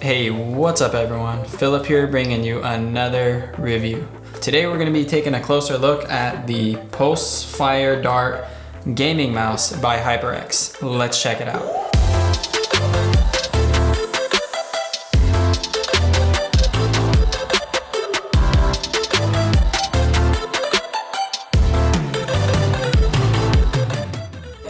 Hey, what's up everyone? Philip here bringing you another review. Today we're going to be taking a closer look at the Pulsefire Dart gaming mouse by HyperX. Let's check it out.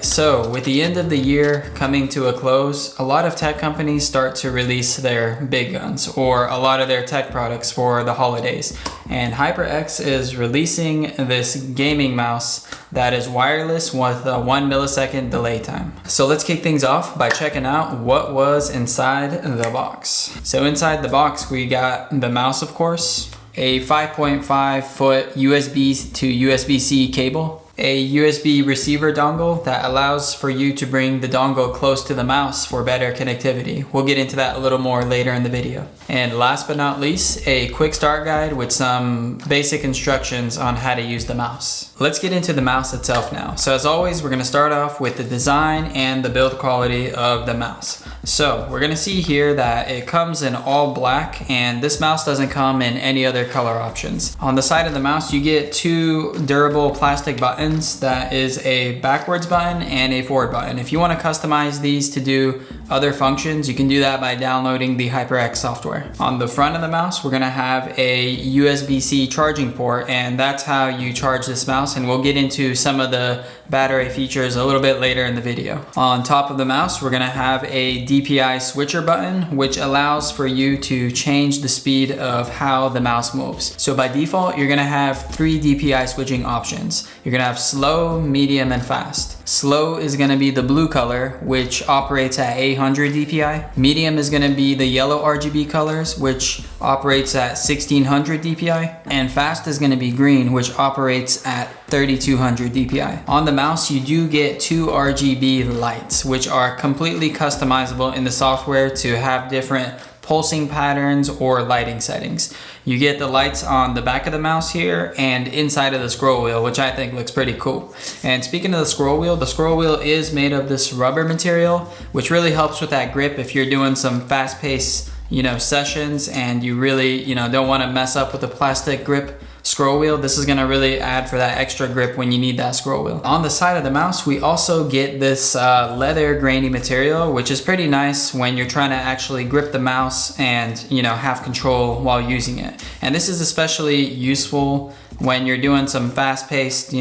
So, with the end of the year coming to a close, a lot of tech companies start to release their big guns or a lot of their tech products for the holidays. And HyperX is releasing this gaming mouse that is wireless with a 1 millisecond delay time. So let's kick things off by checking out what was inside the box. So inside the box we got the mouse, of course, a 5.5 foot USB to USB-C cable, a USB receiver dongle that allows for you to bring the dongle close to the mouse for better connectivity. We'll get into that a little more later in the video. And last but not least, a quick start guide with some basic instructions on how to use the mouse. Let's get into the mouse itself now. So as always, we're gonna start off with the design and the build quality of the mouse. So we're gonna see here that it comes in all black, and this mouse doesn't come in any other color options. On the side of the mouse, you get two durable plastic buttons. That is a backwards button and a forward button. If you wanna customize these to do other functions, you can do that by downloading the HyperX software. On the front of the mouse, we're gonna have a USB-C charging port, and that's how you charge this mouse, and we'll get into some of the battery features a little bit later in the video. On top of the mouse, we're gonna have a DPI switcher button, which allows for you to change the speed of how the mouse moves. So by default, you're gonna have 3 DPI switching options. You're gonna have slow, medium, and fast. Slow is gonna be the blue color, which operates at 800 DPI. Medium is gonna be the yellow RGB colors, which operates at 1600 DPI. And fast is gonna be green, which operates at 3200 DPI. On the mouse, you do get 2 RGB lights, which are completely customizable in the software to have different pulsing patterns or lighting settings. You get the lights on the back of the mouse here and inside of the scroll wheel, which I think looks pretty cool. And speaking of the scroll wheel is made of this rubber material, which really helps with that grip if you're doing some fast-paced, sessions and you really, don't want to mess up with the plastic grip scroll wheel. This is gonna really add for that extra grip when you need that scroll wheel. On the side of the mouse, we also get this leather grainy material, which is pretty nice when you're trying to actually grip the mouse and have control while using it. And this is especially useful when you're doing some fast-paced,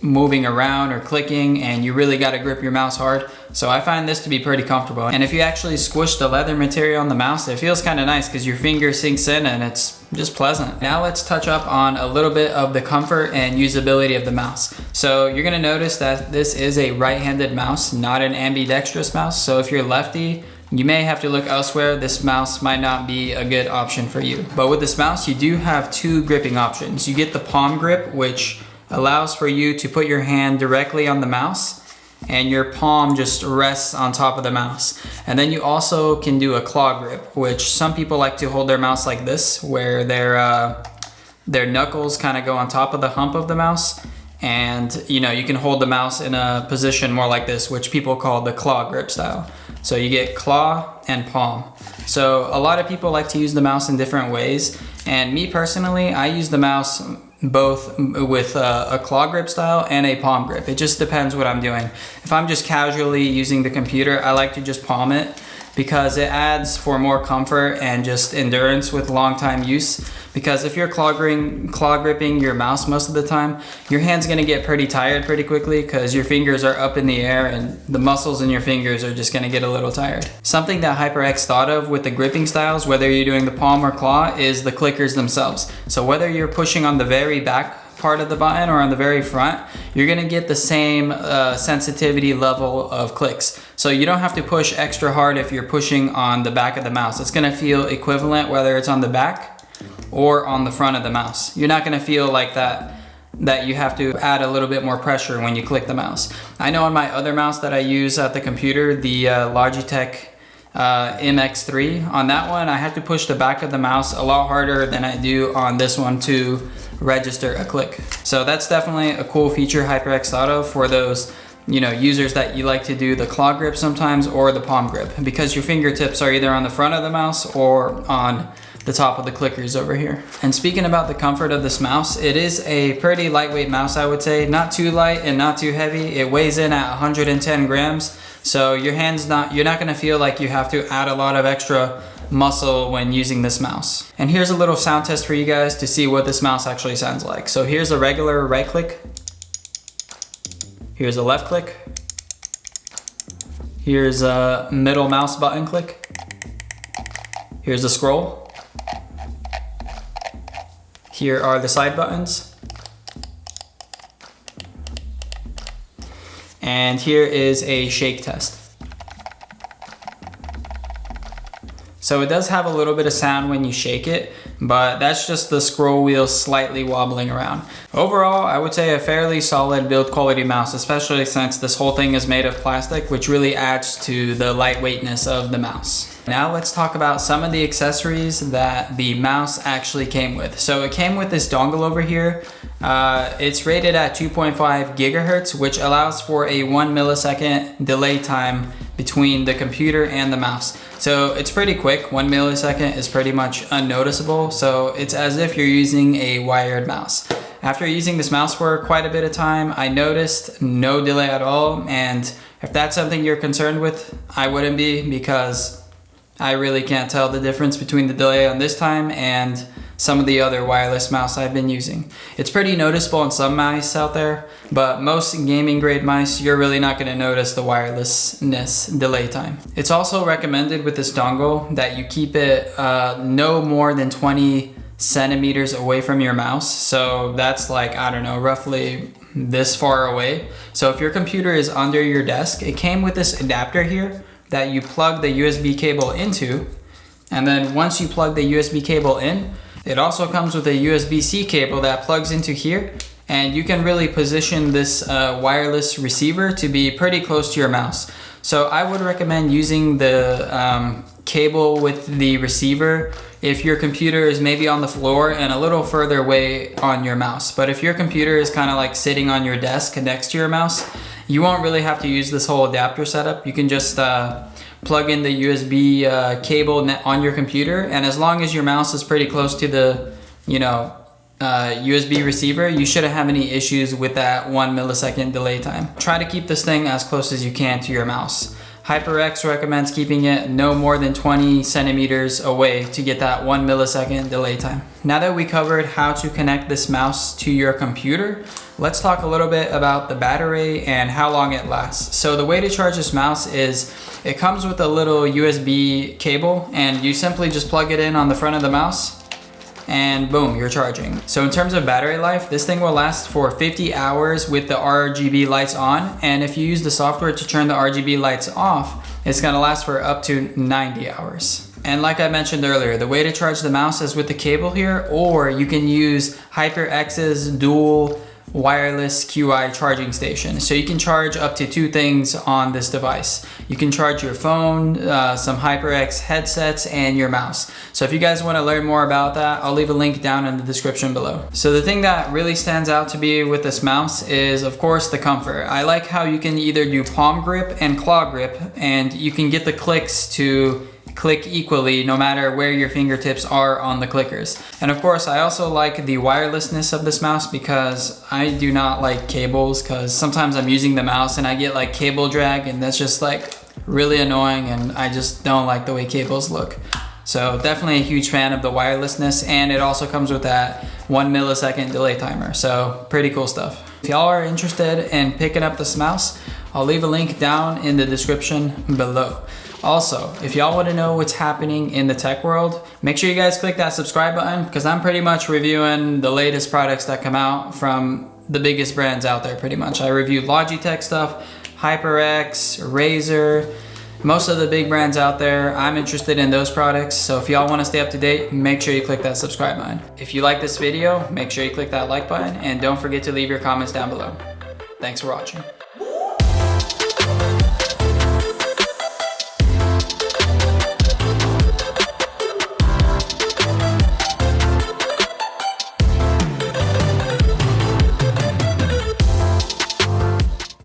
moving around or clicking and you really got to grip your mouse hard. So I find this to be pretty comfortable. And if you actually squish the leather material on the mouse, it feels kind of nice because your finger sinks in and it's just pleasant. Now let's touch up on a little bit of the comfort and usability of the mouse. So you're gonna notice that this is a right-handed mouse, not an ambidextrous mouse. So if you're lefty, you may have to look elsewhere. This mouse might not be a good option for you. But with this mouse, you do have 2 gripping options. You get the palm grip, which allows for you to put your hand directly on the mouse and your palm just rests on top of the mouse. And then you also can do a claw grip, which some people like to hold their mouse like this, where their knuckles kind of go on top of the hump of the mouse. And you can hold the mouse in a position more like this, which people call the claw grip style. So you get claw and palm. So a lot of people like to use the mouse in different ways. And me personally, I use the mouse both with a claw grip style and a palm grip. It just depends what I'm doing. If I'm just casually using the computer, I like to just palm it because it adds for more comfort and just endurance with long time use. Because if you're claw gripping your mouse most of the time, your hand's gonna get pretty tired pretty quickly because your fingers are up in the air and the muscles in your fingers are just gonna get a little tired. Something that HyperX thought of with the gripping styles, whether you're doing the palm or claw, is the clickers themselves. So whether you're pushing on the very back part of the button or on the very front, you're gonna get the same sensitivity level of clicks. So you don't have to push extra hard if you're pushing on the back of the mouse. It's gonna feel equivalent whether it's on the back or on the front of the mouse. You're not gonna feel like that you have to add a little bit more pressure when you click the mouse. I know on my other mouse that I use at the computer, the Logitech MX3, on that one I have to push the back of the mouse a lot harder than I do on this one to register a click. So that's definitely a cool feature HyperX thought of for those users that you like to do the claw grip sometimes or the palm grip, because your fingertips are either on the front of the mouse or on the top of the clickers over here. And speaking about the comfort of this mouse, it is a pretty lightweight mouse, I would say. Not too light and not too heavy. It weighs in at 110 grams. So you're not gonna feel like you have to add a lot of extra muscle when using this mouse. And here's a little sound test for you guys to see what this mouse actually sounds like. So here's a regular right click. Here's a left click. Here's a middle mouse button click. Here's a scroll. Here are the side buttons. And here is a shake test. So it does have a little bit of sound when you shake it, but that's just the scroll wheel slightly wobbling around. Overall, I would say a fairly solid build quality mouse, especially since this whole thing is made of plastic, which really adds to the lightweightness of the mouse. Now let's talk about some of the accessories that the mouse actually came with. So it came with this dongle over here. It's rated at 2.5 gigahertz, which allows for a 1 millisecond delay time between the computer and the mouse. So it's pretty quick. 1 millisecond is pretty much unnoticeable. So it's as if you're using a wired mouse. After using this mouse for quite a bit of time, I noticed no delay at all. And if that's something you're concerned with, I wouldn't be, because I really can't tell the difference between the delay on this time and some of the other wireless mouse I've been using. It's pretty noticeable in some mice out there, but most gaming grade mice, you're really not going to notice the wirelessness delay time. It's also recommended with this dongle that you keep it no more than 20 centimeters away from your mouse. So that's like, I don't know, roughly this far away. So if your computer is under your desk, it came with this adapter here that you plug the USB cable into. And then once you plug the USB cable in, it also comes with a USB-C cable that plugs into here. And you can really position this wireless receiver to be pretty close to your mouse. So I would recommend using the cable with the receiver if your computer is maybe on the floor and a little further away on your mouse. But if your computer is kind of like sitting on your desk next to your mouse, you won't really have to use this whole adapter setup. You can just plug in the USB cable on your computer, and as long as your mouse is pretty close to the USB receiver, you shouldn't have any issues with that 1 millisecond delay time. Try to keep this thing as close as you can to your mouse. HyperX recommends keeping it no more than 20 centimeters away to get that 1 millisecond delay time. Now that we covered how to connect this mouse to your computer, let's talk a little bit about the battery and how long it lasts. So the way to charge this mouse is it comes with a little USB cable, and you simply just plug it in on the front of the mouse and boom, you're charging. So in terms of battery life, this thing will last for 50 hours with the RGB lights on, and if you use the software to turn the RGB lights off, it's gonna last for up to 90 hours. And like I mentioned earlier, the way to charge the mouse is with the cable here, or you can use HyperX's dual wireless QI charging station. So you can charge up to 2 things on this device. You can charge your phone, some HyperX headsets, and your mouse. So if you guys want to learn more about that, I'll leave a link down in the description below. So the thing that really stands out to me with this mouse is, of course, the comfort. I like how you can either do palm grip and claw grip, and you can get the clicks to click equally no matter where your fingertips are on the clickers. And of course, I also like the wirelessness of this mouse, because I do not like cables, because sometimes I'm using the mouse and I get like cable drag, and that's just like really annoying, and I just don't like the way cables look. So definitely a huge fan of the wirelessness, and it also comes with that 1 millisecond delay timer. So pretty cool stuff. If y'all are interested in picking up this mouse, I'll leave a link down in the description below. Also, if y'all want to know what's happening in the tech world, make sure you guys click that subscribe button, because I'm pretty much reviewing the latest products that come out from the biggest brands out there pretty much. I review Logitech stuff, HyperX, Razer, most of the big brands out there. I'm interested in those products. So if y'all want to stay up to date, make sure you click that subscribe button. If you like this video, make sure you click that like button, and don't forget to leave your comments down below. Thanks for watching.